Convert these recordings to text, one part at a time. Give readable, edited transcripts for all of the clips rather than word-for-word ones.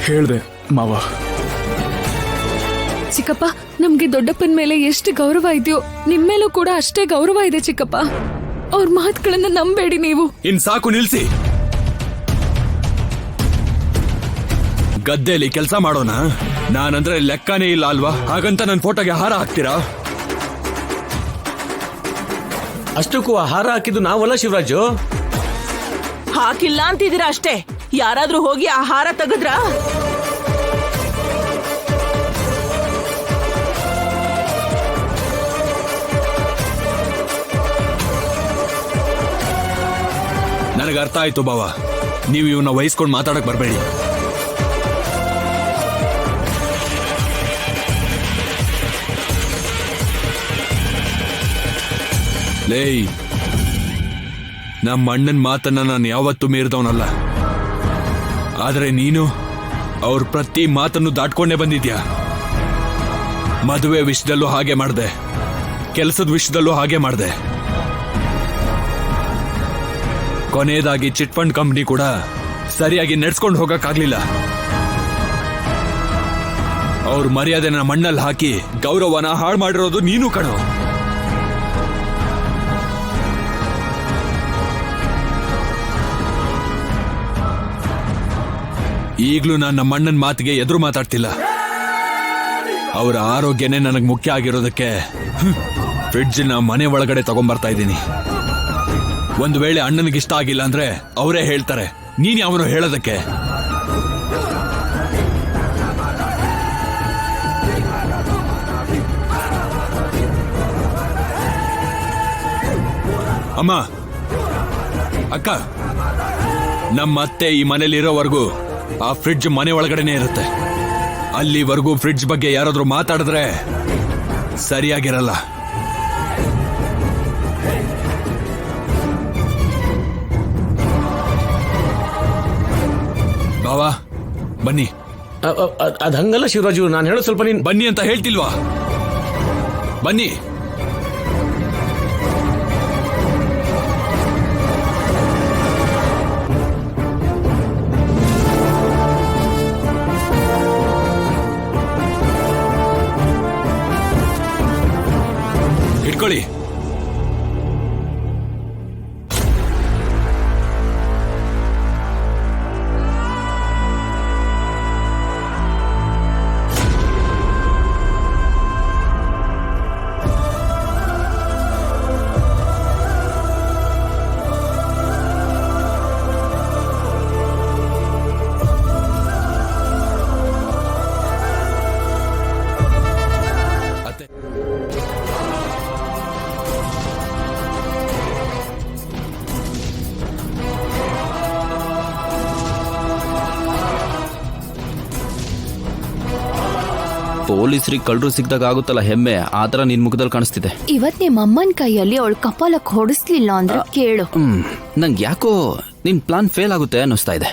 ಹೇಳ್ದೆ ಮಾವ. ಚಿಕ್ಕಪ್ಪ, ನಮ್ಗೆ ದೊಡ್ಡಪ್ಪನ ಮೇಲೆ ಎಷ್ಟು ಗೌರವ ಇದೆಯೋ ನಿಮ್ಮೇಲೂ ಕೂಡ ಅಷ್ಟೇ ಗೌರವ ಇದೆ ಚಿಕ್ಕಪ್ಪ. ಅವ್ರ ಮಾತುಗಳನ್ನ ನಂಬೇಡಿ ನೀವು. ಇನ್ ಸಾಕು, ನಿಲ್ಸಿ. ಗದ್ದೆಯಲ್ಲಿ ಕೆಲಸ ಮಾಡೋಣ, ನಾನಂದ್ರೆ ಲೆಕ್ಕನೇ ಇಲ್ಲ ಅಲ್ವಾ? ಹಾಗಂತ ನನ್ನ ಫೋಟೋಗೆ ಹಾರ ಹಾಕ್ತೀರಾ? ಅಷ್ಟಕ್ಕೂ ಹಾರ ಹಾಕಿದ್ದು ನಾವಲ್ಲ ಶಿವರಾಜು. ಹಾಕಿಲ್ಲ ಅಂತಿದ್ದೀರಾ ಅಷ್ಟೇ. ಯಾರಾದ್ರೂ ಹೋಗಿ ಆ ಹಾರ ತೆಗೆದ್ರ? ನನಗೆ ಅರ್ಥ ಆಯ್ತು ಬಾವ, ನೀವು ಇವನ್ನ ವಹಿಸ್ಕೊಂಡು ಮಾತಾಡಕ್ ಬರಬೇಡಿ. ಲೇಯ್, ನಮ್ಮ ಅಣ್ಣನ ಮಾತನ್ನ ನಾನು ಯಾವತ್ತೂ ಮೀರಿದವನಲ್ಲ. ಆದ್ರೆ ನೀನು ಅವ್ರ ಪ್ರತಿ ಮಾತನ್ನು ದಾಟ್ಕೊಂಡೇ ಬಂದಿದ್ಯಾ. ಮದುವೆ ವಿಷಯದಲ್ಲೂ ಹಾಗೆ ಮಾಡ್ದೆ, ಕೆಲಸದ ವಿಷಯದಲ್ಲೂ ಹಾಗೆ ಮಾಡ್ದೆ. ಕೊನೆಯದಾಗಿ ಚಿಟ್ ಫಂಡ್ ಕಂಪ್ನಿ ಕೂಡ ಸರಿಯಾಗಿ ನಡೆಸ್ಕೊಂಡು ಹೋಗಕ್ಕಾಗ್ಲಿಲ್ಲ. ಅವ್ರ ಮರ್ಯಾದೆನ ಮಣ್ಣಲ್ಲಿ ಹಾಕಿ ಗೌರವನ ಹಾಳು ಮಾಡಿರೋದು ನೀನು ಕಣೋ. ಈಗ್ಲೂ ನಾನು ನಮ್ಮ ಅಣ್ಣನ ಮಾತಿಗೆ ಎದುರು ಮಾತಾಡ್ತಿಲ್ಲ. ಅವರ ಆರೋಗ್ಯನೇ ನನಗೆ ಮುಖ್ಯ ಆಗಿರೋದಕ್ಕೆ ಫ್ರಿಡ್ಜ್ ನ ಮನೆ ಒಳಗಡೆ ತಗೊಂಡ್ಬರ್ತಾ ಇದ್ದೀನಿ. ಒಂದು ವೇಳೆ ಅಣ್ಣನಿಗೆ ಇಷ್ಟ ಆಗಿಲ್ಲ ಅಂದ್ರೆ ಅವರೇ ಹೇಳ್ತಾರೆ, ನೀನ್ ಯಾವನು ಹೇಳೋದಕ್ಕೆ? ಅಮ್ಮ, ಅಕ್ಕ, ನಮ್ಮ ಅತ್ತೆ ಈ ಮನೇಲಿ ಇರೋವರೆಗೂ ಆ ಫ್ರಿಡ್ಜ್ ಮನೆ ಒಳಗಡೆನೆ ಇರುತ್ತೆ. ಅಲ್ಲಿವರೆಗೂ ಫ್ರಿಡ್ಜ್ ಬಗ್ಗೆ ಯಾರಾದ್ರೂ ಮಾತಾಡಿದ್ರೆ ಸರಿಯಾಗಿರಲ್ಲ. ಬಾವಾ, ಬನ್ನಿ. ಅದ್ ಹಂಗಲ್ಲ ಶಿವರಾಜು, ನಾನು ಹೇಳೋ ಸ್ವಲ್ಪ ನೀನ್ ಬನ್ನಿ ಅಂತ ಹೇಳ್ತಿಲ್ವಾ? ಬನ್ನಿ. ಇಟ್ಕೊಳ್ಳಿ. ಪೊಲೀಸರಿಗೆ ಕಳ್ಳರು ಸಿಕ್ದಾಗ ಆಗುತ್ತಲ್ಲ ಹೆಮ್ಮೆ, ಆತರ ನಿನ್ ಮುಖದಲ್ಲಿ ಕಾಣಿಸ್ತಿದೆ. ಇವತ್ ನಿಮ್ಮ ಅಮ್ಮನ ಕೈಯಲ್ಲಿ ಅವಳು ಕಪಾಲಕ್ಕೆ ಹೊಡಿಸ್ಲಿಲ್ಲ ಅಂದ್ರೆ ಕೇಳು. ನಂಗೆ ಯಾಕೋ ನಿನ್ ಪ್ಲಾನ್ ಫೇಲ್ ಆಗುತ್ತೆ ಅನ್ನಿಸ್ತಾ ಇದೆ.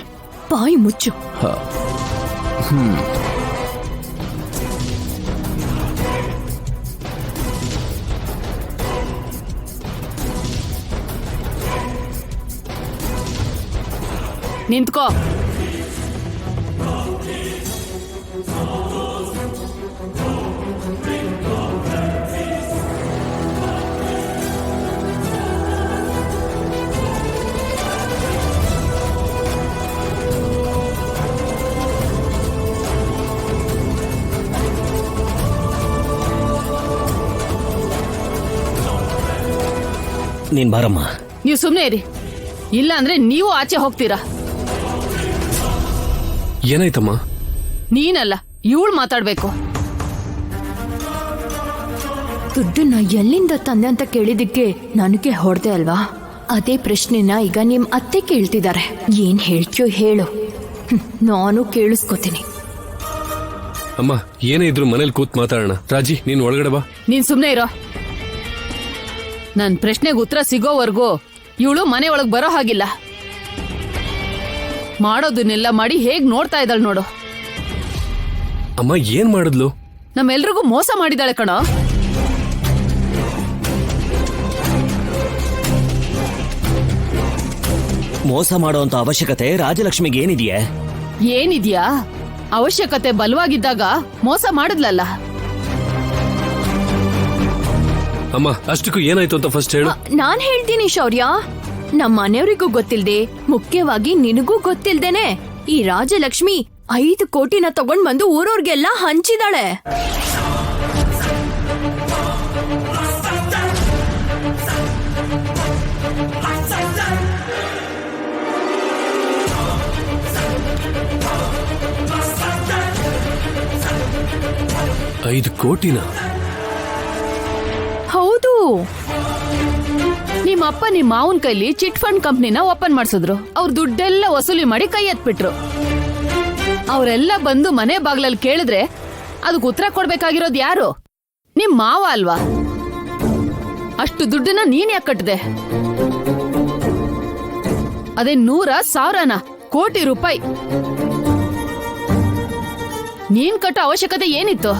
ಬಾಯಿ ಮುಚ್ಚು. ನಿಂತ್ಕೋ. ನೀನ್ ಬಾರಮ್ಮ. ನೀವು ಸುಮ್ಮನೆ ಇರಿ, ಇಲ್ಲ ಅಂದ್ರೆ ನೀವು ಆಚೆ ಹೋಗ್ತೀರಾ. ಏನಾಯ್ತಮ್ಮ? ನೀನಲ್ಲ, ಇವಳು ಮಾತಾಡ್ಬೇಕು. ದುಡ್ಡನ್ನ ಎಲ್ಲಿಂದ ತಂದೆ ಅಂತ ಕೇಳಿದಕ್ಕೆ ನನಗೆ ಹೊಡೆದೆ ಅಲ್ವಾ? ಅದೇ ಪ್ರಶ್ನೆನ ಈಗ ನಿಮ್ ಅತ್ತೆ ಕೇಳ್ತಿದ್ದಾರೆ. ಏನ್ ಹೇಳ್ತೀಯೋ ಹೇಳು, ನಾನು ಕೇಳಿಸ್ಕೊತೀನಿ. ಅಮ್ಮ, ಏನೇ ಇದ್ರು ಮನೇಲಿ ಕೂತ್ ಮಾತಾಡೋಣ. ರಾಜಿ, ನೀನ್ ಒಳಗಡೆ ಬಾ. ನೀನ್ ಸುಮ್ನೆ ಇರೋ. ನನ್ ಪ್ರಶ್ನೆಗೆ ಉತ್ತರ ಸಿಗೋವರೆಗೂ ಇವಳು ಮನೆ ಒಳಗ್ ಬರೋ ಹಾಗಿಲ್ಲ. ಮಾಡೋದನ್ನೆಲ್ಲ ಮಾಡಿ ಹೇಗ್ ನೋಡ್ತಾ ಇದ್ದಾಳ ನೋಡು. ಅಮ್ಮ, ಏನ್ ಮಾಡಿದ್ಲು? ನಮ್ಮೆಲ್ರಿಗೂ ಮೋಸ ಮಾಡಿದಾಳೆ ಕಣೋ. ಮೋಸ ಮಾಡುವಂತ ಅವಶ್ಯಕತೆ ರಾಜಲಕ್ಷ್ಮಿಗೆ ಏನಿದೆಯೇ? ಏನಿದ್ಯಾ? ಅವಶ್ಯಕತೆ ಬಲವಾಗಿದ್ದಾಗ ಮೋಸ ಮಾಡಿದ್ಲಲ್ಲ. ಅಮ್ಮ ಅಷ್ಟಕ್ಕೂ ಏನಾಯ್ತು ಅಂತ ಫಸ್ಟ್ ಹೇಳು. ನಾನ್ ಹೇಳ್ತೀನಿ ಶೌರ್ಯ, ನಮ್ಮ ಮನೆಯವರಿಗೂ ಗೊತ್ತಿಲ್ದೆ, ಮುಖ್ಯವಾಗಿ ನಿನಗೂ ಗೊತ್ತಿಲ್ದೇನೆ ಈ ರಾಜಲಕ್ಷ್ಮಿ 5 ಕೋಟಿನ ತಗೊಂಡ್ ಬಂದು ಊರವ್ರಿಗೆಲ್ಲ ಹಂಚಿದಾಳೆ. ಐದು ಕೋಟಿನ? ಹೌದು, ನಿಮ್ಮಪ್ಪ ನಿಮ್ ಮಾವನ್ ಕೈಲಿ ಚಿಟ್ ಫಂಡ್ ಕಂಪ್ನಿನ ಓಪನ್ ಮಾಡ್ಸಿದ್ರು. ಅವ್ರ ದುಡ್ಡೆಲ್ಲ ವಸೂಲಿ ಮಾಡಿ ಕೈ ಎತ್ಬಿಟ್ರು. ಅವರೆಲ್ಲ ಬಂದು ಮನೆ ಬಾಗ್ಲಲ್ಲಿ ಕೇಳಿದ್ರೆ ಅದಕ್ಕೆ ಉತ್ತರ ಕೊಡ್ಬೇಕಾಗಿರೋದು ಯಾರು? ನಿಮ್ ಮಾವ ಅಲ್ವಾ? ಅಷ್ಟು ದುಡ್ಡನ್ನ ನೀನ್ ಯಾಕೆ ಕಟ್ಟದೆ? ಅದೇ 100,000 ಕೋಟಿ ರೂಪಾಯಿ ನೀನ್ ಕಟ್ಟೋ ಅವಶ್ಯಕತೆ ಏನಿತ್ತು?